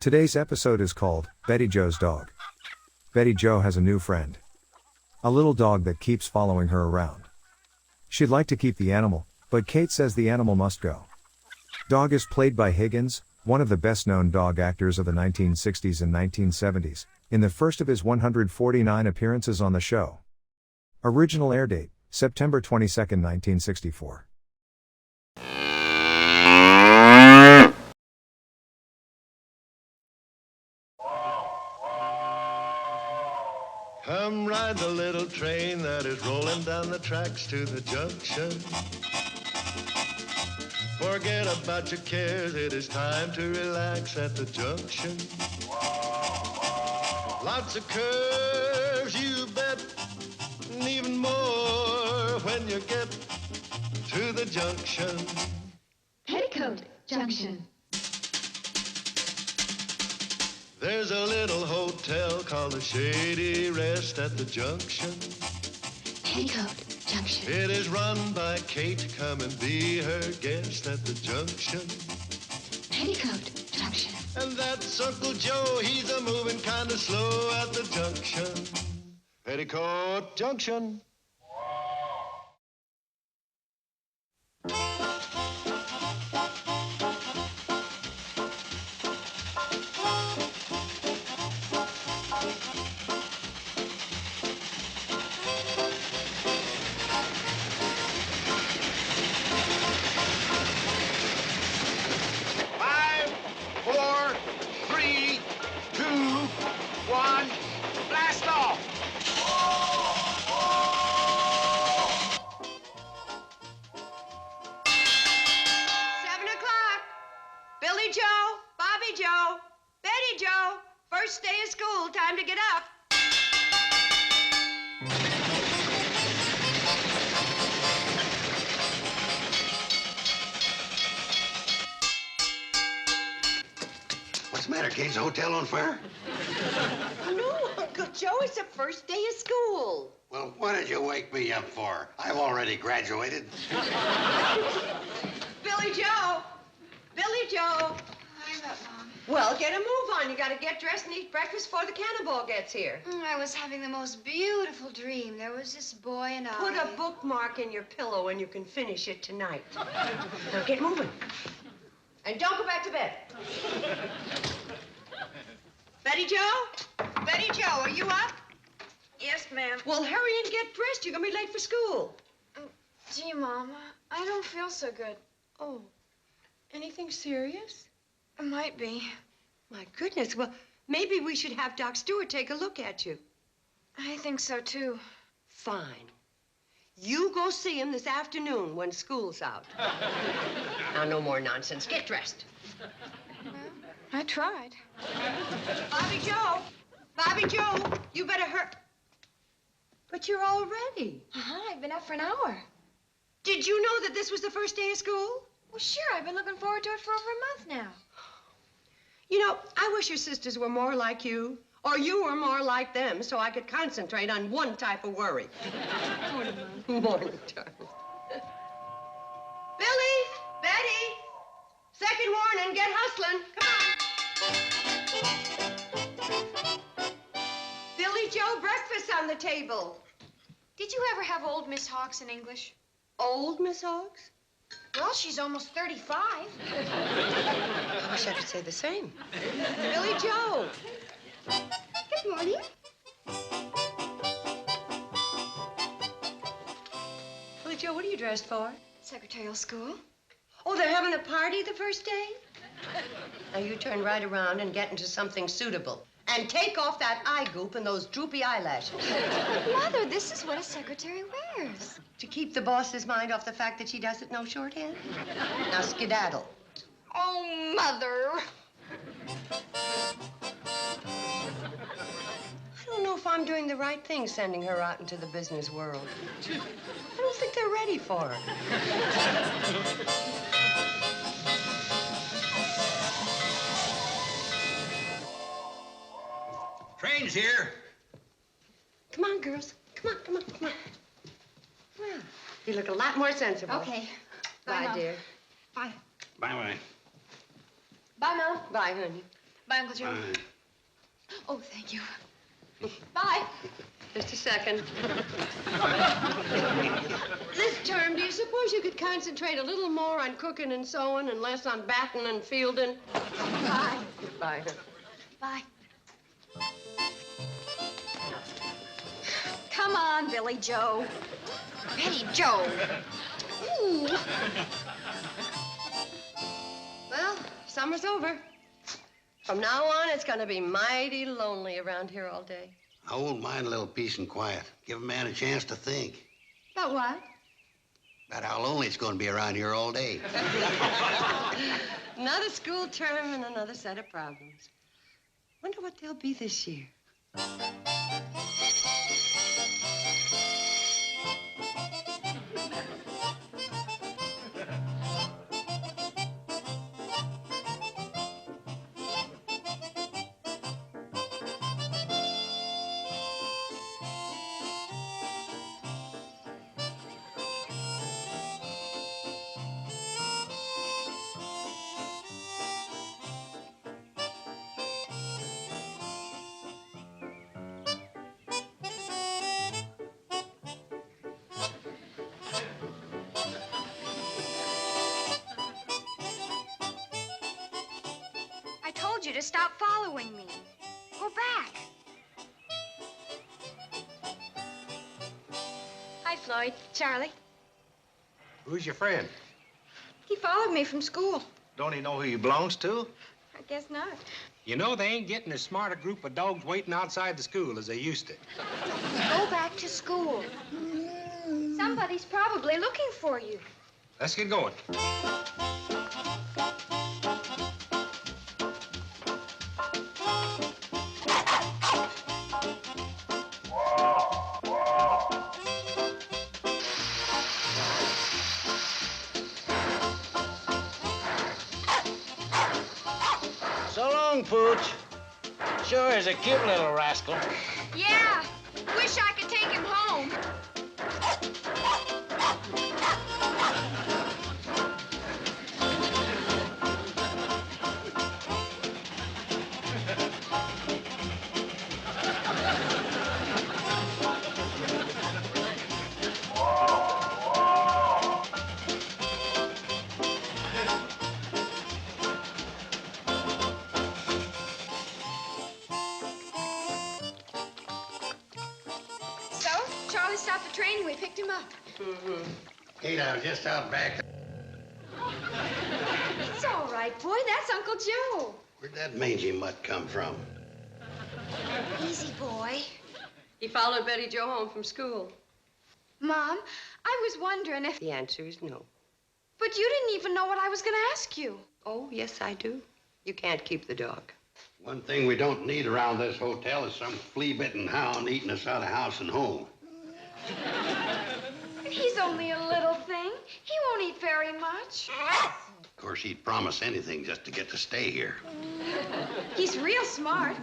Today's episode is called Betty Joe's Dog. Betty Joe has a new friend. A little dog that keeps following her around. She'd like to keep the animal, but Kate says the animal must go. Dog is played by Higgins, one of the best-known dog actors of the 1960s and 1970s, in the first of his 149 appearances on the show. Original airdate, September 22, 1964. Come ride the little train that is rolling down the tracks to the junction. Forget about your cares, it is time to relax at the junction. Lots of curves, you bet, and even more when you get to the junction. Petticoat Junction. There's a little hotel called the Shady Rest at the junction. Petticoat Junction. It is run by Kate. Come and be her guest at the junction. Petticoat Junction. And that's Uncle Joe. He's a moving kind of slow at the junction. Petticoat Junction. Blast off! Billy Joe, Bobby Joe, Betty Joe, first day of school, time to get up. What's the matter, Kate's hotel on fire? No, Uncle Joe, it's the first day of school. Well, what did you wake me up for? I've already graduated. Billy Joe, Billy Joe. I'm up, Mom. Well, get a move on. You gotta get dressed and eat breakfast before the cannonball gets here. I was having the most beautiful dream. There was this boy and I. Put a bookmark in your pillow and you can finish it tonight. Now get moving. And don't go back to bed. Betty Joe? Betty Joe, are you up? Yes, ma'am. Well, hurry and get dressed. You're gonna be late for school. Gee, Mama, I don't feel so good. Oh, anything serious? It might be. My goodness, well, maybe we should have Doc Stewart take a look at you. I think so, too. Fine. You go see him this afternoon when school's out. Now, no more nonsense. Get dressed. Well, I tried. Bobby Joe, you better hurry. But you're all ready. I've been up for an hour. Did you know that this was the first day of school? Well, sure, I've been looking forward to it for over a month now. You know, I wish your sisters were more like you, or you were more like them, so I could concentrate on one type of worry. Morning, Mom. Morning, darling. Billy, Betty, second warning, get hustling. Come on. Billy Joe, breakfast on the table. Did you ever have old Miss Hawks in English? Old Miss Hawks? Well, she's almost 35. I wish I could say the same. Billy Joe. Good morning. Billy Joe, what are you dressed for? Secretarial school. Oh, they're having a party the first day? Now, you turn right around and get into something suitable. And take off that eye goop and those droopy eyelashes. Mother, this is what a secretary wears. To keep the boss's mind off the fact that she doesn't know shorthand. Now, skedaddle. Oh, Mother. I don't know if I'm doing the right thing sending her out into the business world. I don't think they're ready for her. Train's here. Come on, girls. Come on. Well, you look a lot more sensible. Okay. Bye, Mom. dear. Bye. Bye-bye. Bye, Mom. Bye, honey. Bye, Uncle Joe. Bye. Oh, thank you. Bye. Just a second. This term, do you suppose you could concentrate a little more on cooking and sewing and less on batting and fielding? Bye. Goodbye. Bye. Come on, Billy Joe. Betty Joe. Ooh. Well, summer's over. From now on, it's gonna be mighty lonely around here all day. I won't mind a little peace and quiet. Give a man a chance to think About what? about how lonely it's going to be around here all day. Another school term and another set of problems. Wonder what they'll be this year. I told you to stop following me. Go back. Hi, Floyd. Charlie. Who's your friend? He followed me from school. Don't he know who he belongs to? I guess not. You know, they ain't getting as smart a group of dogs waiting outside the school as they used to. Go back to school. Somebody's probably looking for you. Let's get going. So long, Pooch. Sure is a cute little rascal. Yeah. Wish I could take him home. So, Charlie stopped the train and we picked him up. Kate, I was just out back. It's all right, boy. That's Uncle Joe. Where'd that mangy mutt come from? Easy, boy. He followed Betty Jo home from school. Mom, I was wondering if... The answer is no. But you didn't even know what I was going to ask you. Oh, yes, I do. You can't keep the dog. One thing we don't need around this hotel is some flea-bitten hound eating us out of house and home. He's only a little thing. He won't eat very much. Of course, he'd promise anything just to get to stay here. He's real smart.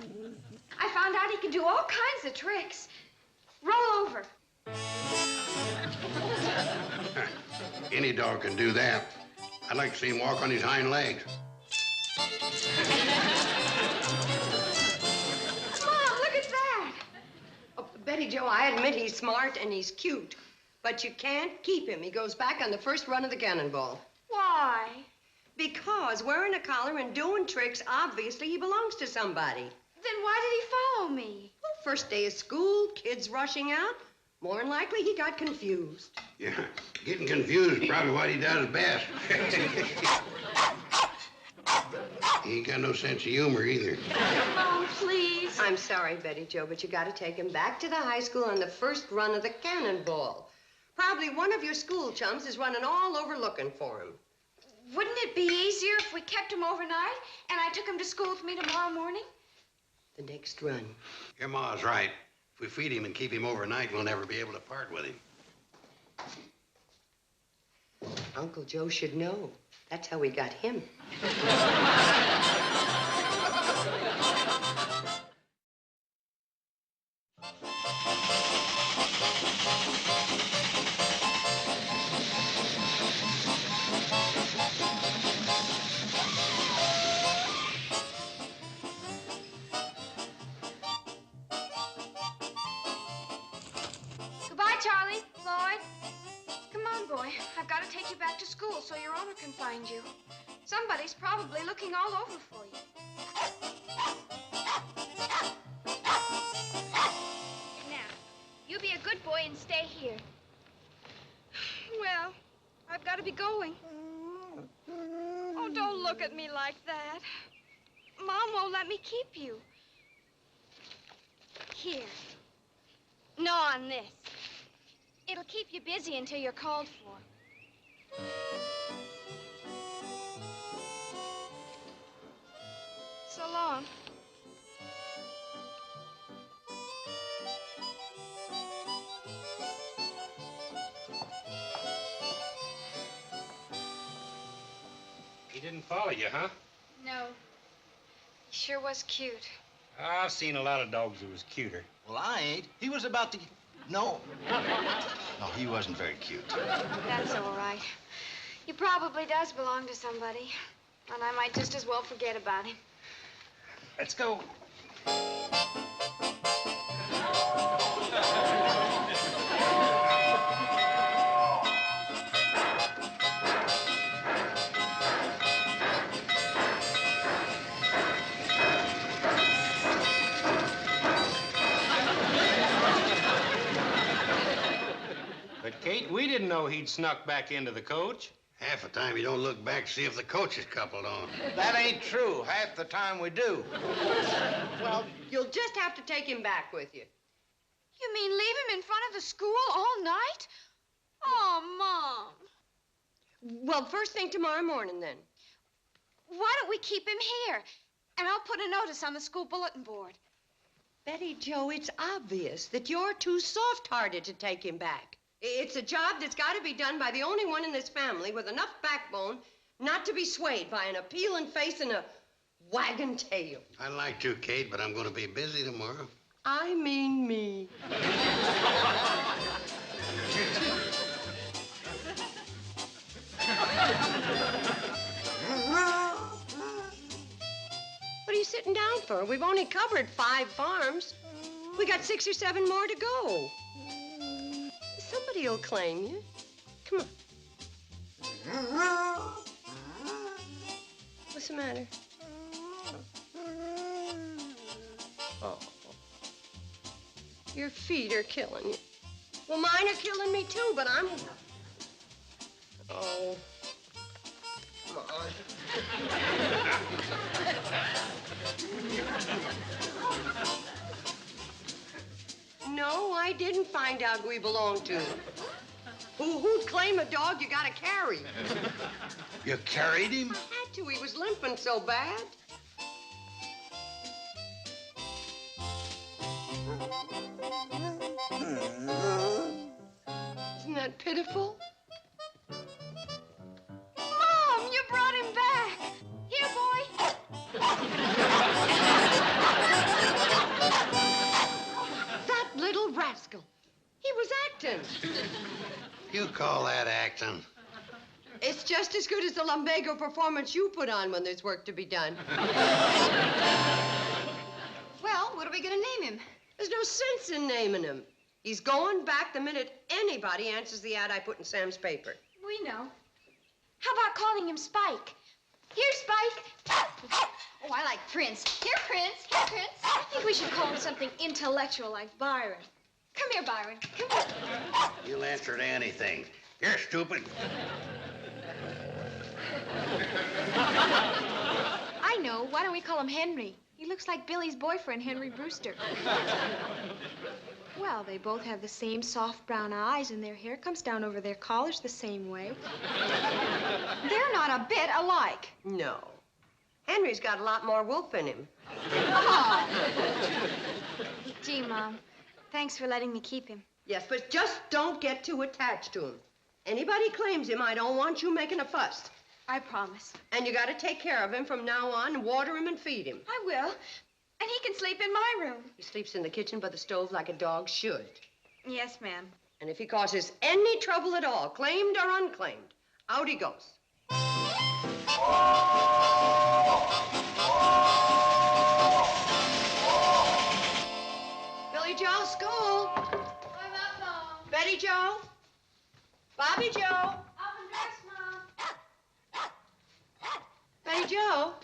I found out he can do all kinds of tricks. Roll over. Any dog can do that. I'd like to see him walk on his hind legs. Mom, look at that. Oh, Betty Jo, I admit he's smart and he's cute. But you can't keep him. He goes back on the first run of the cannonball. Why? Because wearing a collar and doing tricks, obviously he belongs to somebody. Then why did he follow me? Well, first day of school, kids rushing out. More than likely, he got confused. Yeah, getting confused is probably what he does best. He ain't got no sense of humor either. Mom, please. I'm sorry, Betty Jo, but you gotta take him back to the high school on the first run of the cannonball. Probably one of your school chums is running all over looking for him. Wouldn't it be easier if we kept him overnight and I took him to school with me tomorrow morning? The next run. Your ma's right. If we feed him and keep him overnight, we'll never be able to part with him. Uncle Joe should know. That's how we got him. Charlie. Lloyd. Come on, boy. I've got to take you back to school so your owner can find you. Somebody's probably looking all over for you. Now, you be a good boy and stay here. Well, I've got to be going. Oh, don't look at me like that. Mom won't let me keep you. Here. Gnaw on this. It'll keep you busy until you're called for. So long. He didn't follow you, huh? No. He sure was cute. I've seen a lot of dogs that was cuter. Well, I ain't. He was about to... No. No, he wasn't very cute. That's all right. He probably does belong to somebody. And I might just as well forget about him. Let's go. But, Kate, we didn't know he'd snuck back into the coach. Half the time you don't look back to see if the coach is coupled on. That ain't true. Half the time we do. Well, you'll just have to take him back with you. You mean leave him in front of the school all night? Oh, Mom. Well, first thing tomorrow morning, then. Why don't we keep him here? And I'll put a notice on the school bulletin board. Betty Jo, it's obvious that you're too soft-hearted to take him back. It's a job that's got to be done by the only one in this family with enough backbone not to be swayed by an appealing face and a wagging tail. I'd like to, Kate, but I'm going to be busy tomorrow. I mean me. What are you sitting down for? We've only covered 5 farms. We got 6 or 7 more to go. Somebody'll claim you. Come on. What's the matter? Oh. Your feet are killing you. Well, mine are killing me too, but I'm... Oh. Come on. No, I didn't find out who he belonged to. Who'd claim a dog you gotta carry? You carried him? I had to. He was limping so bad. Isn't that pitiful? Mom, you brought him back. Here, boy. That little rascal. He was acting. You call that acting? It's just as good as the lumbago performance you put on when there's work to be done. Well, what are we gonna name him? There's no sense in naming him. He's going back the minute anybody answers the ad I put in Sam's paper. We know. How about calling him Spike? Here, Spike. Oh, I like Prince. Here, Prince. Here, Prince. I think we should call him something intellectual like Byron. Come here, Byron. Come here. You'll answer to anything. You're stupid. I know. Why don't we call him Henry? He looks like Billy's boyfriend, Henry Brewster. Well, they both have the same soft brown eyes, and their hair comes down over their collars the same way. They're not a bit alike. No. Henry's got a lot more wolf in him. Oh. Gee, Mom, thanks for letting me keep him. Yes, but just don't get too attached to him. Anybody claims him, I don't want you making a fuss. I promise. And you gotta take care of him from now on and water him and feed him. I will. And he can sleep in my room. He sleeps in the kitchen by the stove like a dog should. Yes, ma'am. And if he causes any trouble at all, claimed or unclaimed, out he goes. Billy Joe, school. I'm up, Mom. Betty Joe? Bobby Joe? Up and dressed, Mom. Betty Joe?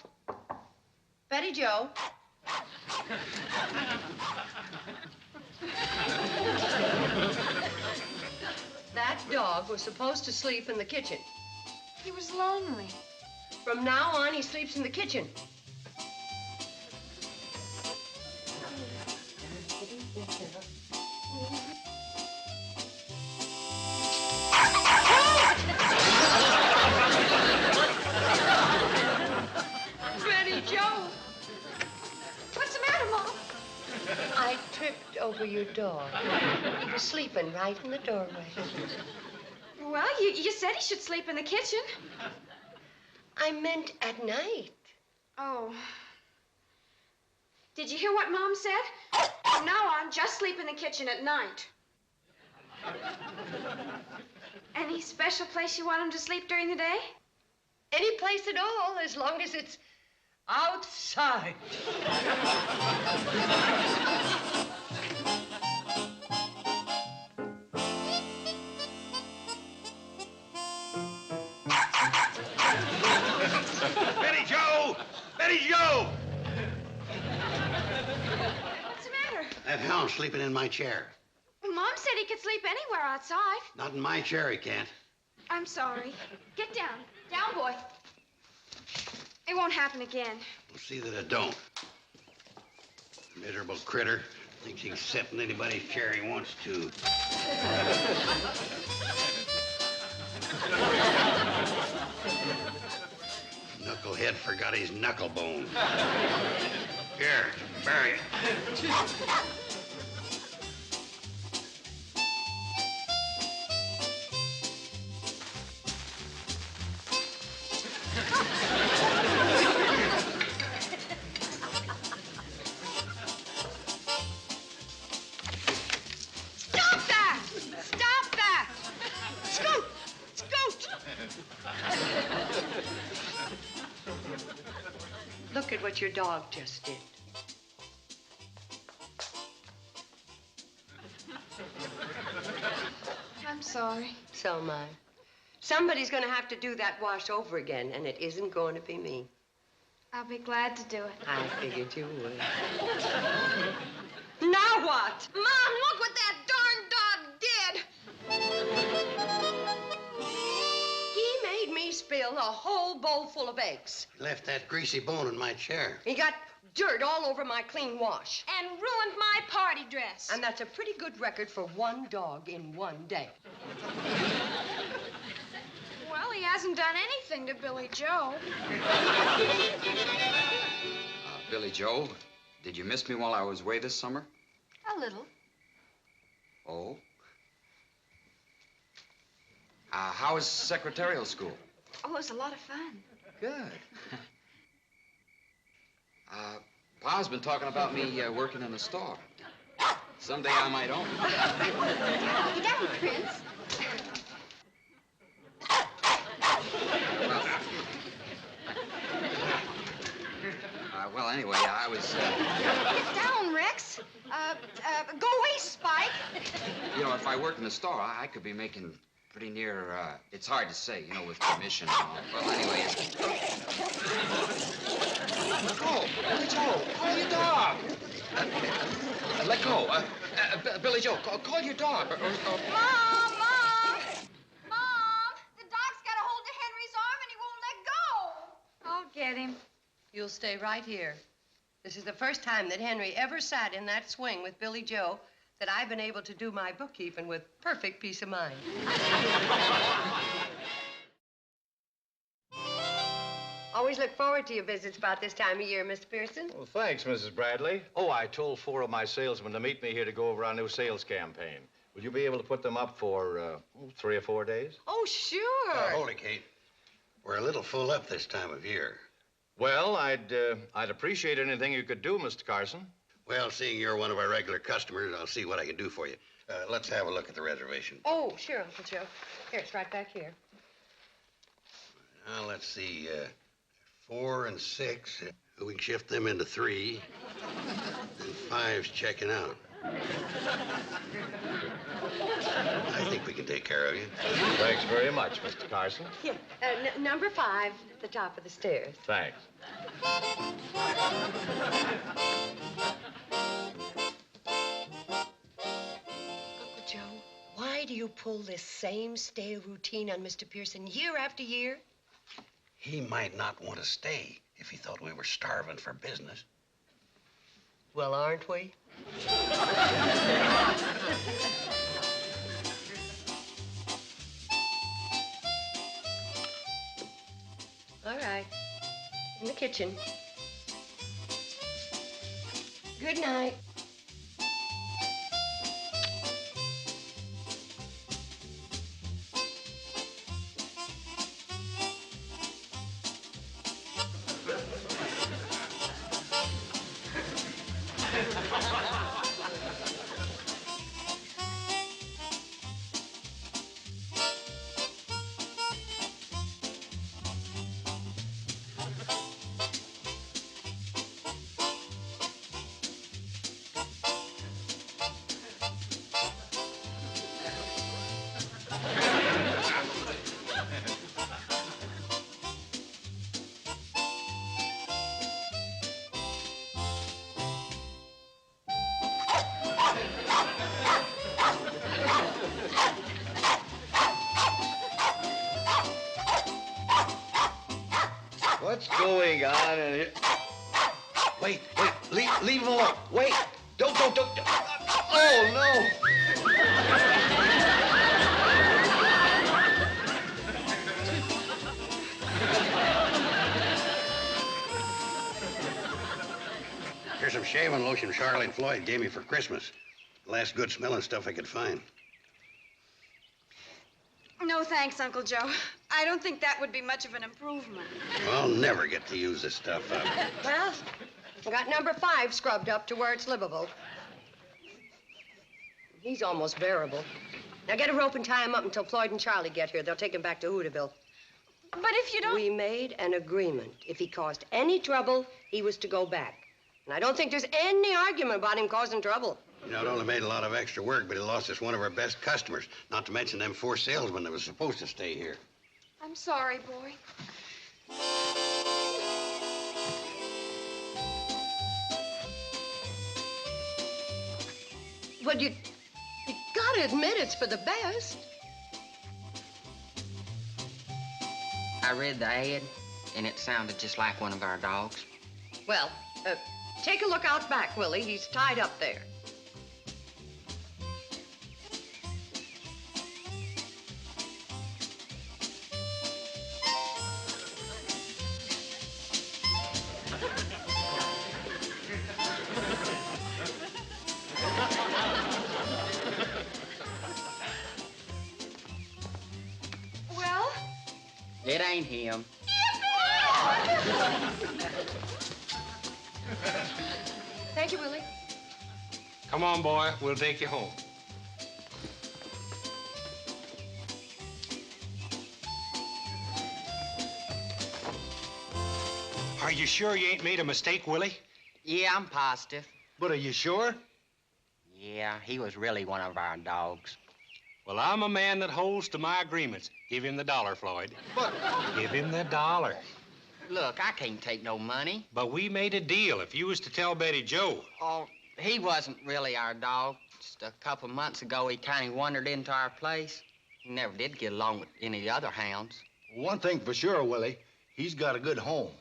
Betty Joe? That dog was supposed to sleep in the kitchen. He was lonely. From now on, he sleeps in the kitchen. Betty Joe! What's the matter, Mom? I tripped over your dog. He was sleeping right in the doorway. Well, you said he should sleep in the kitchen. I meant at night. Oh. Did you hear what Mom said? From now on, just sleep in the kitchen at night. Any special place you want him to sleep during the day? Any place at all, as long as it's outside. Betty Joe! Betty Joe! What's the matter? That hound's sleeping in my chair. Well, Mom said he could sleep anywhere outside. Not in my chair, he can't. I'm sorry. Get down. Down, boy. It won't happen again. We'll see that it don't. Miserable critter. Thinks he can sit in anybody's chair he wants to. Knucklehead forgot his knuckle bone. Here, bury it. Stop that! Stop that! Scoot! Scoot! Look at what your dog just did. I'm sorry. So am I. Somebody's going to have to do that wash over again, and it isn't going to be me. I'll be glad to do it. I figured you would. Now what? Mom, look what that darn dog did! He made me spill a whole bowl full of eggs. Left that greasy bone in my chair. He got dirt all over my clean wash. And ruined my party dress. And that's a pretty good record for one dog in one day. Well, he hasn't done anything to Billy Joe. Billy Joe, did you miss me while I was away this summer? A little. Oh? How was secretarial school? Oh, it was a lot of fun. Good. Pa's been talking about me working in the store. Someday I might own it. Get down, Prince. Well, anyway, I was... Get down, Rex. Go away, Spike. You know, if I worked in the store, I could be making pretty near, it's hard to say, you know, with commission and all. Well, anyway, it's... Let go. Billy Joe, call your dog. Let go. Billy Joe, call your dog. Mom! Mom! The dog's got a hold of Henry's arm and he won't let go. I'll get him. You'll stay right here. This is the first time that Henry ever sat in that swing with Billy Joe that I've been able to do my bookkeeping with perfect peace of mind. Always look forward to your visits about this time of year, Mr. Pearson. Well, thanks, Mrs. Bradley. Oh, I told 4 of my salesmen to meet me here to go over our new sales campaign. Will you be able to put them up for 3 or 4 days? Oh, sure. Hold it, Kate. We're a little full up this time of year. Well, I'd appreciate anything you could do, Mr. Carson. Well, seeing you're one of our regular customers, I'll see what I can do for you. Let's have a look at the reservation. Oh, sure, Uncle Joe. Here, it's right back here. Now, let's see. 4 and 6. We can shift them into 3. And 5's checking out. I think we can take care of you. Thanks very much, Mr. Carson. Here, number 5, at the top of the stairs. Thanks. Uncle Joe, why do you pull this same stale routine on Mr. Pearson year after year? He might not want to stay if he thought we were starving for business. Well, aren't we? All right. In the kitchen. Good night. What's going on in here? Wait, leave him alone. Wait, don't. Oh, no! Here's some shaving lotion Charlotte Floyd gave me for Christmas. The last good smelling stuff I could find. No, thanks, Uncle Joe. I don't think that would be much of an improvement. I'll never get to use this stuff up. Well, I got number 5 scrubbed up to where it's livable. He's almost bearable. Now get a rope and tie him up until Floyd and Charlie get here. They'll take him back to Hooterville. But if you don't... We made an agreement. If he caused any trouble, he was to go back. And I don't think there's any argument about him causing trouble. You know, it only made a lot of extra work, but it lost us one of our best customers. Not to mention them 4 salesmen that was supposed to stay here. I'm sorry, boy. But you gotta admit it's for the best. I read the ad, and it sounded just like one of our dogs. Well, take a look out back, Willie. He's tied up there. Well? It ain't him. Thank you, Willie. Come on, boy. We'll take you home. Are you sure you ain't made a mistake, Willie? Yeah, I'm positive. But are you sure? Yeah, he was really one of our dogs. Well, I'm a man that holds to my agreements. Give him the $1, Floyd. But, Give him the $1. look, I can't take no money. But we made a deal. If you was to tell Betty Joe. Oh, he wasn't really our dog. Just a couple months ago, he kind of wandered into our place. He never did get along with any of the other hounds. One thing for sure, Willie, he's got a good home.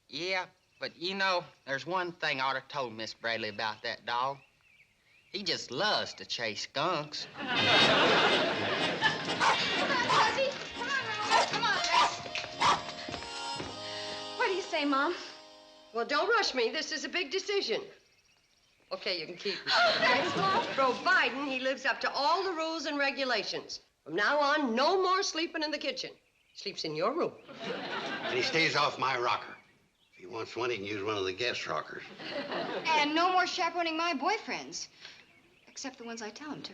Yeah, but you know, there's one thing I ought to told Miss Bradley about that dog. He just loves to chase skunks. Come on, Fuzzy. Come on, Rover. Come on, Rex. What do you say, Mom? Well, don't rush me. This is a big decision. Okay, you can keep it. Thanks, Mom. Providing he lives up to all the rules and regulations. From now on, no more sleeping in the kitchen. Sleeps in your room. And he stays off my rocker. If he wants one, he can use one of the guest rockers. And no more chaperoning my boyfriends. Except the ones I tell him to.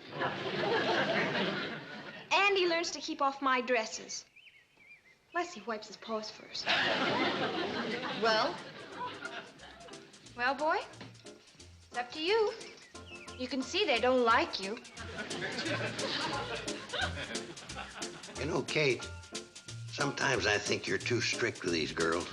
And he learns to keep off my dresses. Unless he wipes his paws first. Well, Well, boy, it's up to you. You can see they don't like you. You know, Kate, sometimes I think you're too strict with these girls.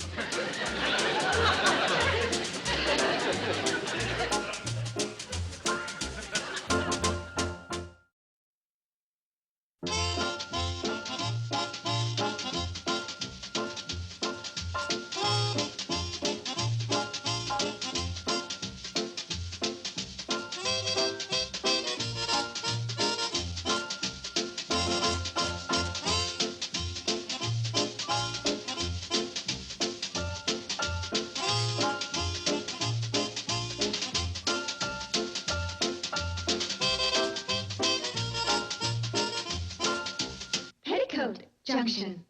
Petticoat Junction.